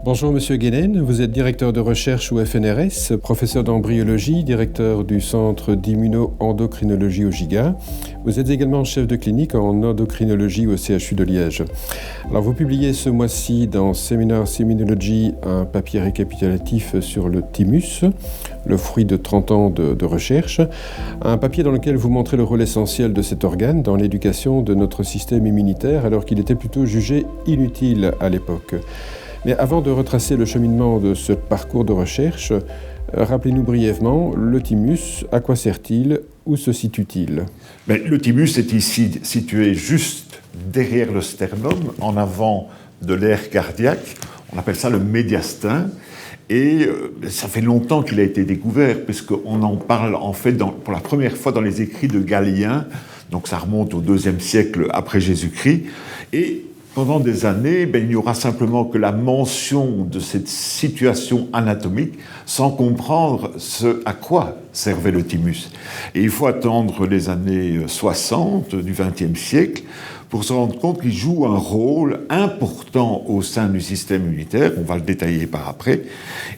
Bonjour Monsieur Guénen, vous êtes directeur de recherche au FNRS, professeur d'embryologie, directeur du centre d'immuno-endocrinologie au GIGA. Vous êtes également chef de clinique en endocrinologie au CHU de Liège. Alors vous publiez ce mois-ci dans Seminars Immunology un papier récapitulatif sur le thymus, le fruit de 30 ans de recherche, un papier dans lequel vous montrez le rôle essentiel de cet organe dans l'éducation de notre système immunitaire alors qu'il était plutôt jugé inutile à l'époque. Mais avant de retracer le cheminement de ce parcours de recherche, rappelez-nous brièvement, le thymus, à quoi sert-il? Où se situe-t-il? Le thymus est ici situé juste derrière le sternum, en avant de l'aire cardiaque. On appelle ça le médiastin. Et ça fait longtemps qu'il a été découvert, puisqu'on en parle en fait pour la première fois dans les écrits de Galien. Donc ça remonte au IIe siècle après Jésus-Christ. Et pendant des années, il n'y aura simplement que la mention de cette situation anatomique sans comprendre ce à quoi servait le thymus. Et il faut attendre les années 60 du XXe siècle pour se rendre compte qu'il joue un rôle important au sein du système immunitaire, on va le détailler par après,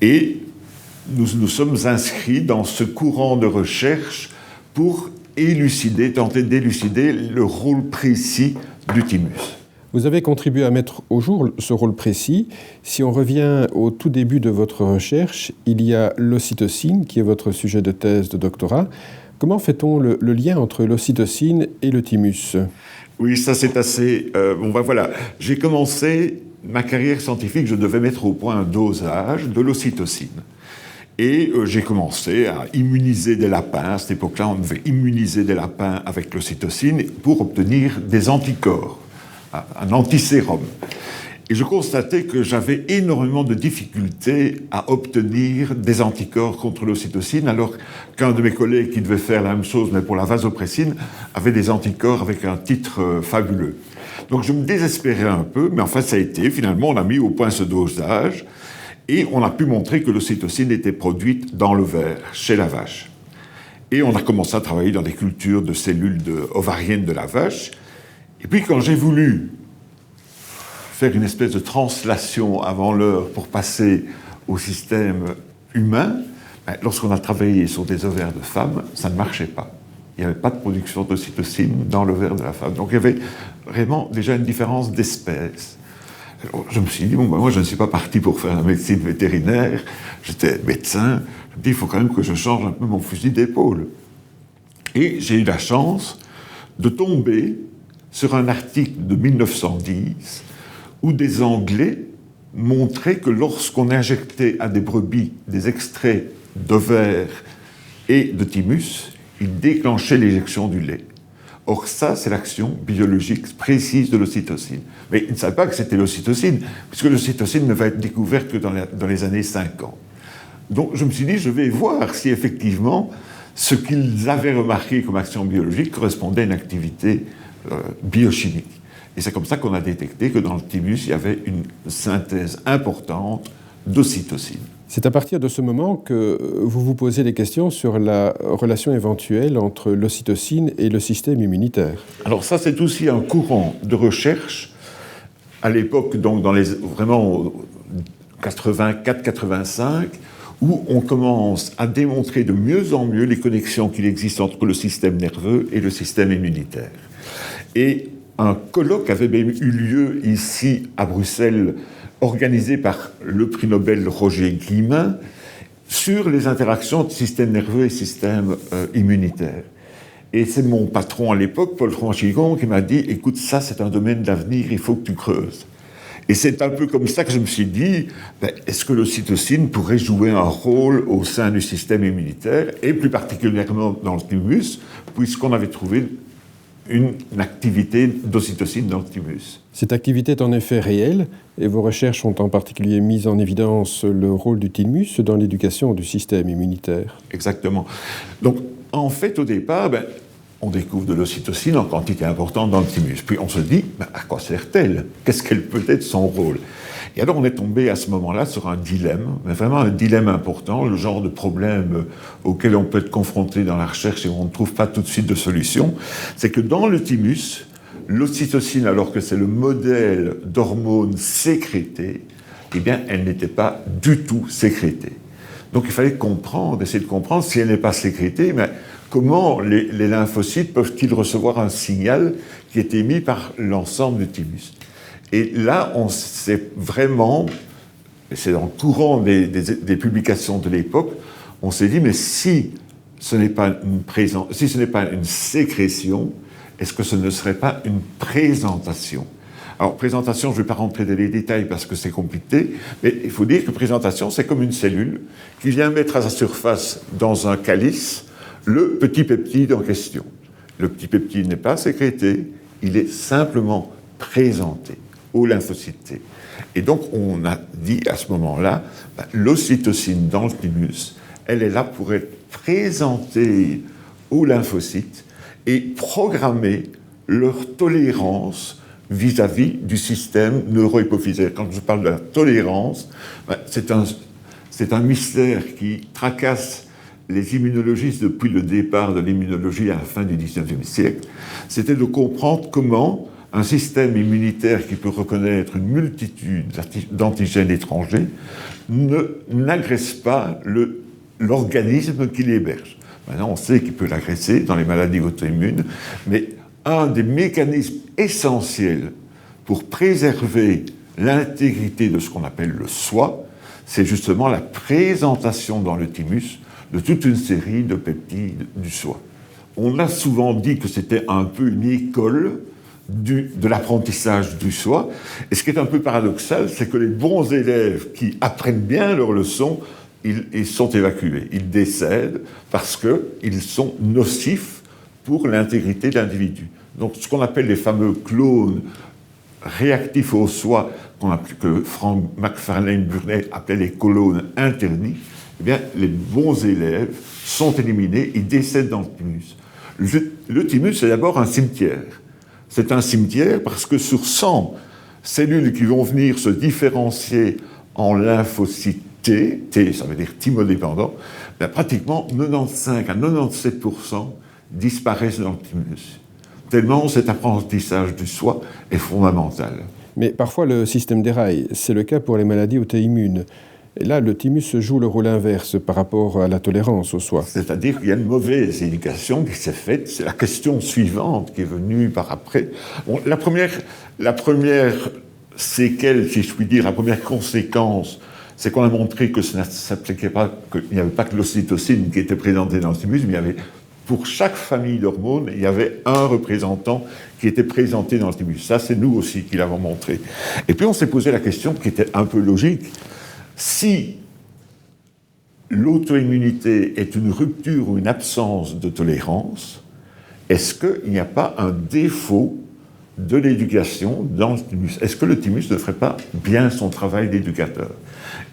et nous sommes inscrits dans ce courant de recherche pour tenter d'élucider le rôle précis du thymus. Vous avez contribué à mettre au jour ce rôle précis. Si on revient au tout début de votre recherche, il y a l'ocytocine, qui est votre sujet de thèse de doctorat. Comment fait-on le lien entre l'ocytocine et le thymus? Oui, ça c'est assez... voilà. J'ai commencé ma carrière scientifique, je devais mettre au point un dosage de l'ocytocine. Et j'ai commencé à immuniser des lapins. À cette époque-là, on devait immuniser des lapins avec l'ocytocine pour obtenir des anticorps, un antisérum. Et je constatais que j'avais énormément de difficultés à obtenir des anticorps contre l'ocytocine, alors qu'un de mes collègues qui devait faire la même chose, mais pour la vasopressine, avait des anticorps avec un titre fabuleux. Donc je me désespérais un peu, mais enfin ça a été. Finalement, on a mis au point ce dosage, et on a pu montrer que l'ocytocine était produite dans le ver, chez la vache. Et on a commencé à travailler dans des cultures de cellules ovariennes de la vache. Et puis quand j'ai voulu faire une espèce de translation avant l'heure pour passer au système humain, lorsqu'on a travaillé sur des ovaires de femmes, ça ne marchait pas. Il n'y avait pas de production d'ocytocine dans l'ovaire de la femme. Donc il y avait vraiment déjà une différence d'espèce. Alors, je me suis dit, moi je ne suis pas parti pour faire la médecine vétérinaire, j'étais médecin, je me dis, il faut quand même que je change un peu mon fusil d'épaule. Et j'ai eu la chance de tomber sur un article de 1910 où des Anglais montraient que lorsqu'on injectait à des brebis des extraits d'ovaires et de thymus, ils déclenchaient l'éjection du lait. Or ça, c'est l'action biologique précise de l'ocytocine. Mais ils ne savaient pas que c'était l'ocytocine, puisque l'ocytocine ne va être découverte que dans les années 50. Donc je me suis dit, je vais voir si effectivement ce qu'ils avaient remarqué comme action biologique correspondait à une activité biochimique. Et c'est comme ça qu'on a détecté que dans le thymus, il y avait une synthèse importante d'ocytocine. C'est à partir de ce moment que vous vous posez des questions sur la relation éventuelle entre l'ocytocine et le système immunitaire. Alors ça, c'est aussi un courant de recherche à l'époque, donc dans les vraiment 84-85, où on commence à démontrer de mieux en mieux les connexions qu'il existe entre le système nerveux et le système immunitaire. Et un colloque avait même eu lieu ici à Bruxelles, organisé par le prix Nobel Roger Guillemin, sur les interactions entre système nerveux et système immunitaire. Et c'est mon patron à l'époque, Paul Franchigon, qui m'a dit « Écoute, ça c'est un domaine d'avenir, il faut que tu creuses ». Et c'est un peu comme ça que je me suis dit, est-ce que l'ocytocine pourrait jouer un rôle au sein du système immunitaire, et plus particulièrement dans le thymus, puisqu'on avait trouvé une activité d'ocytocine dans le thymus. Cette activité est en effet réelle, et vos recherches ont en particulier mis en évidence le rôle du thymus dans l'éducation du système immunitaire. Exactement. Donc, en fait, au départ, on découvre de l'ocytocine en quantité importante dans le thymus. Puis on se dit, à quoi sert-elle? Qu'est-ce qu'elle peut être son rôle? Et alors on est tombé à ce moment-là sur un dilemme, mais vraiment un dilemme important, le genre de problème auquel on peut être confronté dans la recherche et où on ne trouve pas tout de suite de solution. C'est que dans le thymus, l'ocytocine, alors que c'est le modèle d'hormones sécrétées, eh bien, elle n'était pas du tout sécrétée. Donc il fallait comprendre, essayer de comprendre si elle n'est pas sécrétée, mais comment les lymphocytes peuvent-ils recevoir un signal qui est émis par l'ensemble du thymus. Et là, on s'est vraiment, et c'est dans le courant des publications de l'époque, on s'est dit, mais si ce n'est pas une sécrétion, est-ce que ce ne serait pas une présentation? Alors, présentation, je ne vais pas rentrer dans les détails parce que c'est compliqué, mais il faut dire que présentation, c'est comme une cellule qui vient mettre à sa surface, dans un calice, le petit peptide en question. Le petit peptide n'est pas sécrété, il est simplement présenté aux lymphocytes T. Et donc, on a dit à ce moment-là, l'ocytocine dans le thymus, elle est là pour être présentée aux lymphocytes et programmer leur tolérance vis-à-vis du système neurohypophysaire. Quand je parle de la tolérance, c'est un mystère qui tracasse les immunologistes depuis le départ de l'immunologie à la fin du XIXe siècle. C'était de comprendre comment un système immunitaire qui peut reconnaître une multitude d'antigènes étrangers n'agresse pas l'organisme qui l'héberge. Maintenant, on sait qu'il peut l'agresser dans les maladies auto-immunes, mais un des mécanismes essentiels pour préserver l'intégrité de ce qu'on appelle le soi, c'est justement la présentation dans le thymus de toute une série de peptides du soi. On a souvent dit que c'était un peu une école de l'apprentissage du soi, et ce qui est un peu paradoxal, c'est que les bons élèves qui apprennent bien leurs leçons, ils sont évacués, ils décèdent parce qu'ils sont nocifs pour l'intégrité de l'individu. Donc ce qu'on appelle les fameux clones réactifs au soi, que Frank McFarlane-Burnet appelait les clones interdits, eh bien, les bons élèves sont éliminés, ils décèdent dans le thymus. Le thymus, c'est d'abord un cimetière. C'est un cimetière parce que sur 100 cellules qui vont venir se différencier en lymphocytes T, ça veut dire thymodépendant, pratiquement 95 à 97% disparaissent dans le thymus. Tellement cet apprentissage du soi est fondamental. Mais parfois le système déraille. C'est le cas pour les maladies auto-immunes. Et là, le thymus joue le rôle inverse par rapport à la tolérance au soi. C'est-à-dire qu'il y a une mauvaise éducation qui s'est faite. C'est la question suivante qui est venue par après. Bon, la première séquelle, si je puis dire, la première conséquence, c'est qu'on a montré que ça ne s'appliquait pas, qu'il n'y avait pas que l'ocytocine qui était présentée dans le thymus, mais il y avait, pour chaque famille d'hormones, il y avait un représentant qui était présenté dans le thymus. Ça, c'est nous aussi qui l'avons montré. Et puis on s'est posé la question qui était un peu logique. Si l'auto-immunité est une rupture ou une absence de tolérance, est-ce qu'il n'y a pas un défaut de l'éducation dans le thymus? Est-ce que le thymus ne ferait pas bien son travail d'éducateur?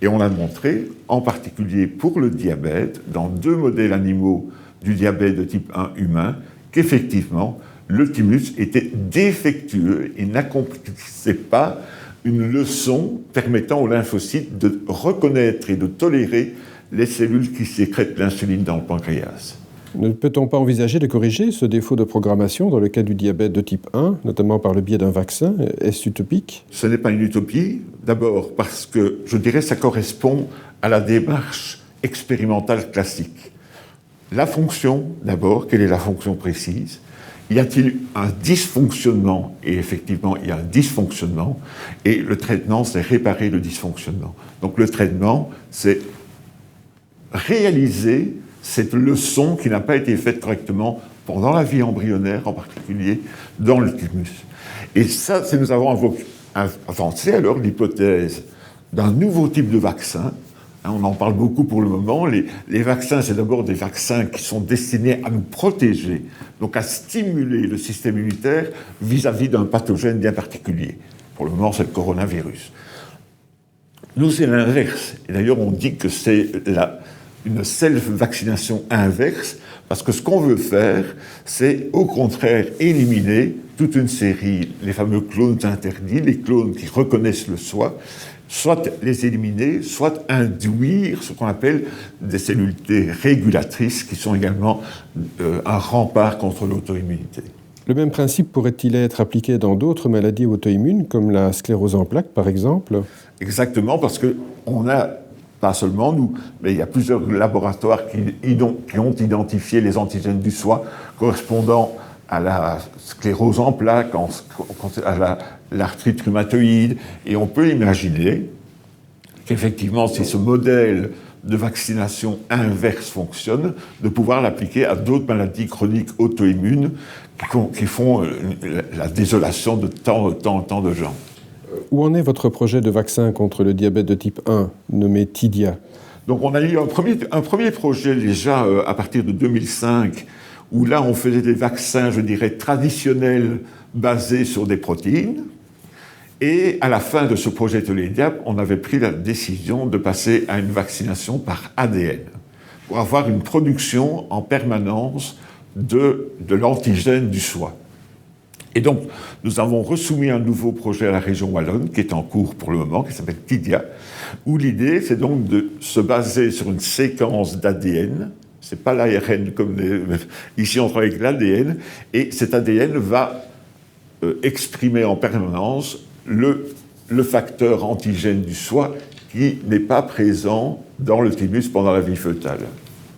Et on a montré, en particulier pour le diabète, dans 2 modèles animaux du diabète de type 1 humain, qu'effectivement, le thymus était défectueux et n'accomplissait pas une leçon permettant aux lymphocytes de reconnaître et de tolérer les cellules qui sécrètent l'insuline dans le pancréas. Ne peut-on pas envisager de corriger ce défaut de programmation dans le cas du diabète de type 1, notamment par le biais d'un vaccin? Est-ce utopique? Ce n'est pas une utopie, d'abord parce que, je dirais, ça correspond à la démarche expérimentale classique. La fonction, d'abord, quelle est la fonction précise? Y a-t-il un dysfonctionnement? Et effectivement, il y a un dysfonctionnement, et le traitement, c'est réparer le dysfonctionnement. Donc le traitement, c'est réaliser cette leçon qui n'a pas été faite correctement pendant la vie embryonnaire, en particulier dans le thymus. Et ça, c'est nous avons avancé alors l'hypothèse d'un nouveau type de vaccin. On en parle beaucoup pour le moment. Les vaccins, c'est d'abord des vaccins qui sont destinés à nous protéger, donc à stimuler le système immunitaire vis-à-vis d'un pathogène bien particulier. Pour le moment, c'est le coronavirus. Nous, c'est l'inverse. Et d'ailleurs, on dit que c'est une self-vaccination inverse, parce que ce qu'on veut faire, c'est au contraire éliminer toute une série, les fameux clones interdits, les clones qui reconnaissent le soi, soit les éliminer, soit induire ce qu'on appelle des cellules T régulatrices, qui sont également un rempart contre l'auto-immunité. Le même principe pourrait-il être appliqué dans d'autres maladies auto-immunes, comme la sclérose en plaques, par exemple? Exactement, parce qu'on a, pas seulement nous, mais il y a plusieurs laboratoires qui ont identifié les antigènes du foie correspondant à la sclérose en plaques, à l'arthrite rhumatoïde, et on peut imaginer qu'effectivement, si ce modèle de vaccination inverse fonctionne, de pouvoir l'appliquer à d'autres maladies chroniques auto-immunes qui font la désolation de tant de gens. Où en est votre projet de vaccin contre le diabète de type 1, nommé TIDIA? Donc on a eu un premier projet déjà à partir de 2005, où là on faisait des vaccins, je dirais, traditionnels basés sur des protéines. Et à la fin de ce projet Tolédiap, on avait pris la décision de passer à une vaccination par ADN, pour avoir une production en permanence de l'antigène du foie. Et donc, nous avons resoumis un nouveau projet à la région Wallonne, qui est en cours pour le moment, qui s'appelle TIDIA, où l'idée, c'est donc de se baser sur une séquence d'ADN. C'est pas l'ARN comme ici on travaille avec l'ADN, et cet ADN va exprimer en permanence le facteur antigène du foie qui n'est pas présent dans le thymus pendant la vie fœtale.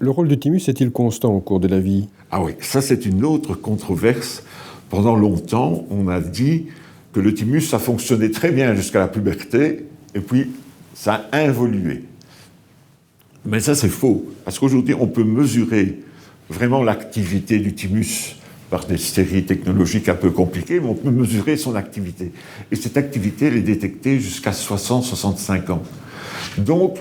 Le rôle du thymus est-il constant au cours de la vie? Ah oui, ça c'est une autre controverse. Pendant longtemps, on a dit que le thymus, ça fonctionnait très bien jusqu'à la puberté, et puis ça a évolué. Mais ça c'est faux, parce qu'aujourd'hui on peut mesurer vraiment l'activité du thymus par des séries technologiques un peu compliquées, mais on peut mesurer son activité. Et cette activité, elle est détectée jusqu'à 60-65 ans. Donc,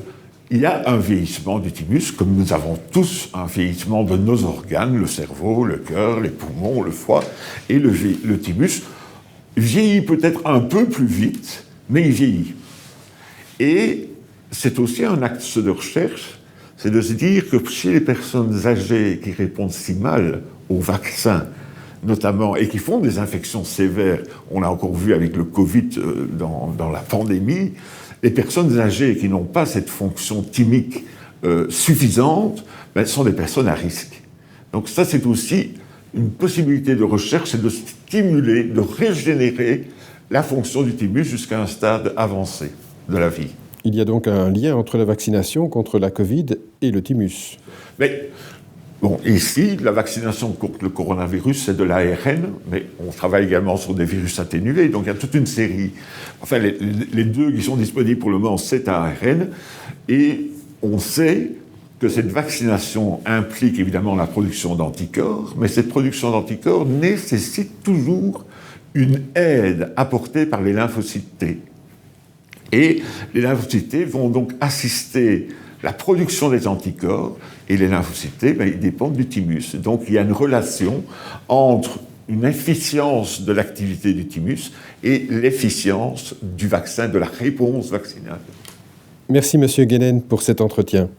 il y a un vieillissement du thymus, comme nous avons tous un vieillissement de nos organes, le cerveau, le cœur, les poumons, le foie, et le thymus vieillit peut-être un peu plus vite, mais il vieillit. Et c'est aussi un axe de recherche, c'est de se dire que chez les personnes âgées qui répondent si mal aux vaccins, notamment, et qui font des infections sévères, on l'a encore vu avec le Covid dans la pandémie, les personnes âgées qui n'ont pas cette fonction thymique suffisante, sont des personnes à risque. Donc ça, c'est aussi une possibilité de recherche, c'est de stimuler, de régénérer la fonction du thymus jusqu'à un stade avancé de la vie. Il y a donc un lien entre la vaccination contre la Covid et le thymus. Mais bon, ici, la vaccination contre le coronavirus, c'est de l'ARN, mais on travaille également sur des virus atténués, donc il y a toute une série. Enfin, les deux qui sont disponibles pour le moment, c'est ARN, et on sait que cette vaccination implique évidemment la production d'anticorps, mais cette production d'anticorps nécessite toujours une aide apportée par les lymphocytes T. Et les lymphocytes T vont donc assister la production des anticorps, et les lymphocytes T, ils dépendent du thymus. Donc il y a une relation entre une efficience de l'activité du thymus et l'efficience du vaccin, de la réponse vaccinale. Merci, Monsieur Guénen, pour cet entretien.